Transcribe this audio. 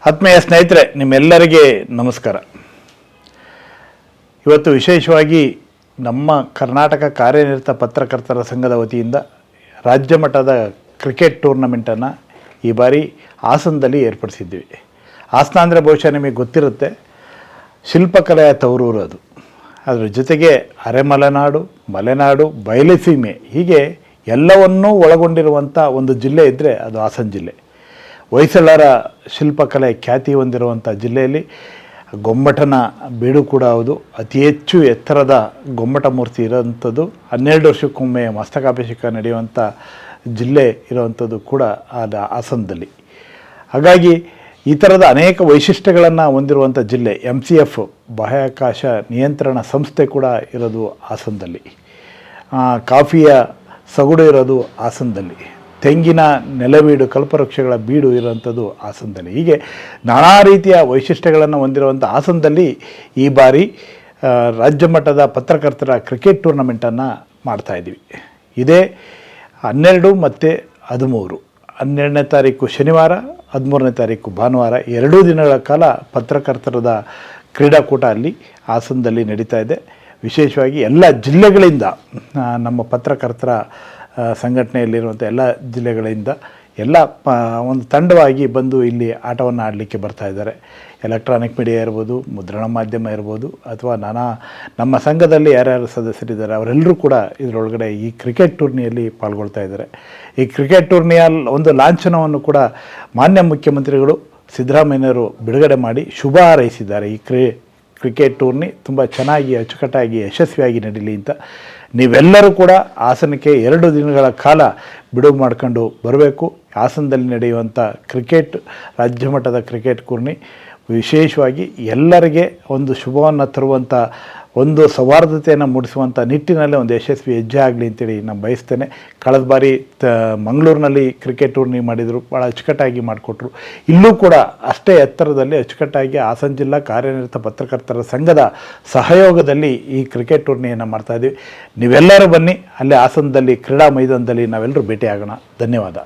ಆತ್ಮೀಯ ಸ್ನೇಹಿತರೆ, ನಿಮ್ಮೆಲ್ಲರಿಗೆ ನಮಸ್ಕಾರ. ಇವತ್ತು ವಿಶೇಷವಾಗಿ ನಮ್ಮ ಕರ್ನಾಟಕ ಕಾರ್ಯನಿರತ ಪತ್ರಕರ್ತರ ಸಂಘದ ವತಿಯಿಂದ ರಾಜ್ಯ ಮಟ್ಟದ ಕ್ರಿಕೆಟ್ ಟೂರ್ನಮೆಂಟನ್ನು ಈ ಬಾರಿ ಹಾಸನದಲ್ಲಿ ಏರ್ಪಡಿಸಿದ್ದೀವಿ. ಹಾಸನ ಅಂದರೆ ಬಹುಶಃ ನಿಮಗೆ ಗೊತ್ತಿರುತ್ತೆ, ಶಿಲ್ಪಕಲೆಯ ತವರೂರು ಅದು. ಅದರ ಜೊತೆಗೆ ಅರೆಮಲೆನಾಡು, ಮಲೆನಾಡು, ಬಯಲುಸೀಮೆ ಹೀಗೆ ಎಲ್ಲವನ್ನೂ ಒಳಗೊಂಡಿರುವಂಥ ಒಂದು ಜಿಲ್ಲೆ ಇದ್ದರೆ ಅದು ಹಾಸನ ಜಿಲ್ಲೆ. ಹೊಯ್ಸಳರ ಶಿಲ್ಪಕಲೆ ಖ್ಯಾತಿ ಹೊಂದಿರುವಂಥ ಜಿಲ್ಲೆಯಲ್ಲಿ ಗೊಮ್ಮಟನ ಬೀಡು ಕೂಡ ಹೌದು. ಅತಿ ಹೆಚ್ಚು ಎತ್ತರದ ಗೊಮ್ಮಟ ಮೂರ್ತಿ ಇರೋವಂಥದ್ದು, 12 ವರ್ಷಕ್ಕೊಮ್ಮೆ ಮಸ್ತಕಾಭಿಷೇಕ ನಡೆಯುವಂಥ ಜಿಲ್ಲೆ ಇರುವಂಥದ್ದು ಕೂಡ ಅದು ಹಾಸನದಲ್ಲಿ. ಹಾಗಾಗಿ ಈ ಥರದ ಅನೇಕ ವೈಶಿಷ್ಟ್ಯಗಳನ್ನು ಹೊಂದಿರುವಂಥ ಜಿಲ್ಲೆ. MCF ಬಾಹ್ಯಾಕಾಶ ನಿಯಂತ್ರಣ ಸಂಸ್ಥೆ ಕೂಡ ಇರೋದು ಹಾಸನದಲ್ಲಿ. ಕಾಫಿಯ ಸೊಗಡು ಇರೋದು ಹಾಸನದಲ್ಲಿ. ತೆಂಗಿನ ನೆಲವೀಡು, ಕಲ್ಪವೃಕ್ಷಗಳ ಬೀಡು ಇರುವಂಥದ್ದು ಹಾಸನದಲ್ಲಿ. ಹೀಗೆ ನಾನಾ ರೀತಿಯ ವೈಶಿಷ್ಟ್ಯಗಳನ್ನು ಹೊಂದಿರುವಂಥ ಹಾಸನದಲ್ಲಿ ಈ ಬಾರಿ ರಾಜ್ಯ ಮಟ್ಟದ ಪತ್ರಕರ್ತರ ಕ್ರಿಕೆಟ್ ಟೂರ್ನಮೆಂಟನ್ನು ಮಾಡ್ತಾಯಿದ್ದೀವಿ. ಇದೇ 12 ಮತ್ತು 13, 12ನೇ ತಾರೀಕು ಶನಿವಾರ, 13ನೇ ತಾರೀಕು ಭಾನುವಾರ, 2 ದಿನಗಳ ಕಾಲ ಪತ್ರಕರ್ತರದ ಕ್ರೀಡಾಕೂಟ ಅಲ್ಲಿ ಹಾಸನದಲ್ಲಿ ನಡೀತಾ ಇದೆ. ವಿಶೇಷವಾಗಿ ಎಲ್ಲ ಜಿಲ್ಲೆಗಳಿಂದ, ನಮ್ಮ ಪತ್ರಕರ್ತರ ಸಂಘಟನೆಯಲ್ಲಿರುವಂಥ ಎಲ್ಲ ಜಿಲ್ಲೆಗಳಿಂದ ಎಲ್ಲ ಒಂದು ತಂಡವಾಗಿ ಬಂದು ಇಲ್ಲಿ ಆಟವನ್ನು ಆಡಲಿಕ್ಕೆ ಬರ್ತಾ ಇದ್ದಾರೆ. ಎಲೆಕ್ಟ್ರಾನಿಕ್ ಮೀಡಿಯಾ ಇರ್ಬೋದು, ಮುದ್ರಣ ಮಾಧ್ಯಮ ಇರ್ಬೋದು, ಅಥವಾ ನಮ್ಮ ಸಂಘದಲ್ಲಿ ಯಾರ್ಯಾರು ಸದಸ್ಯರಿದ್ದಾರೆ ಅವರೆಲ್ಲರೂ ಕೂಡ ಇದರೊಳಗಡೆ ಈ ಕ್ರಿಕೆಟ್ ಟೂರ್ನಿಯಲ್ಲಿ ಪಾಲ್ಗೊಳ್ತಾ ಇದ್ದಾರೆ. ಈ ಕ್ರಿಕೆಟ್ ಟೂರ್ನಿಯ ಒಂದು ಲಾಂಛನವನ್ನು ಕೂಡ ಮಾನ್ಯ ಮುಖ್ಯಮಂತ್ರಿಗಳು ಸಿದ್ದರಾಮಯ್ಯನವರು ಬಿಡುಗಡೆ ಮಾಡಿ ಶುಭ ಹಾರೈಸಿದ್ದಾರೆ. ಈ ಕ್ರಿಕೆಟ್ ಟೂರ್ನಿ ತುಂಬ ಚೆನ್ನಾಗಿ ಅಚ್ಚುಕಟ್ಟಾಗಿ ಯಶಸ್ವಿಯಾಗಿ ನಡೀಲಿ ಅಂತ ನೀವೆಲ್ಲರೂ ಕೂಡ ಹಾಸನಕ್ಕೆ 2 ದಿನಗಳ ಕಾಲ ಬಿಡುವು ಮಾಡ್ಕೊಂಡು ಬರಬೇಕು. ಹಾಸನದಲ್ಲಿ ನಡೆಯುವಂಥ ಕ್ರಿಕೆಟ್ ರಾಜ್ಯ ಮಟ್ಟದ ಕ್ರಿಕೆಟ್ ಟೂರ್ನಿ ವಿಶೇಷವಾಗಿ ಎಲ್ಲರಿಗೆ ಒಂದು ಶುಭವನ್ನು ತರುವಂಥ, ಒಂದು ಸೌಹಾರ್ದತೆಯನ್ನು ಮೂಡಿಸುವಂಥ ನಿಟ್ಟಿನಲ್ಲಿ ಒಂದು ಯಶಸ್ವಿ ಹೆಜ್ಜೆ ಆಗಲಿ ಅಂತೇಳಿ ನಾನು ಬಯಸ್ತೇನೆ. ಕಳೆದ ಬಾರಿ ಮಂಗಳೂರಿನಲ್ಲಿ ಕ್ರಿಕೆಟ್ ಟೂರ್ನಿ ಮಾಡಿದರು, ಭಾಳ ಅಚ್ಚುಕಟ್ಟಾಗಿ ಮಾಡಿಕೊಟ್ರು. ಇಲ್ಲೂ ಕೂಡ ಅಷ್ಟೇ ಎತ್ತರದಲ್ಲಿ ಅಚ್ಚುಕಟ್ಟಾಗಿ ಹಾಸನ ಜಿಲ್ಲಾ ಕಾರ್ಯನಿರತ ಪತ್ರಕರ್ತರ ಸಂಘದ ಸಹಯೋಗದಲ್ಲಿ ಈ ಕ್ರಿಕೆಟ್ ಟೂರ್ನಿಯನ್ನು ಮಾಡ್ತಾಯಿದ್ದೀವಿ. ನೀವೆಲ್ಲರೂ ಬನ್ನಿ, ಅಲ್ಲೇ ಹಾಸನದಲ್ಲಿ ಕ್ರೀಡಾ ಮೈದಾನದಲ್ಲಿ ನಾವೆಲ್ಲರೂ ಭೇಟಿಯಾಗೋಣ. ಧನ್ಯವಾದ.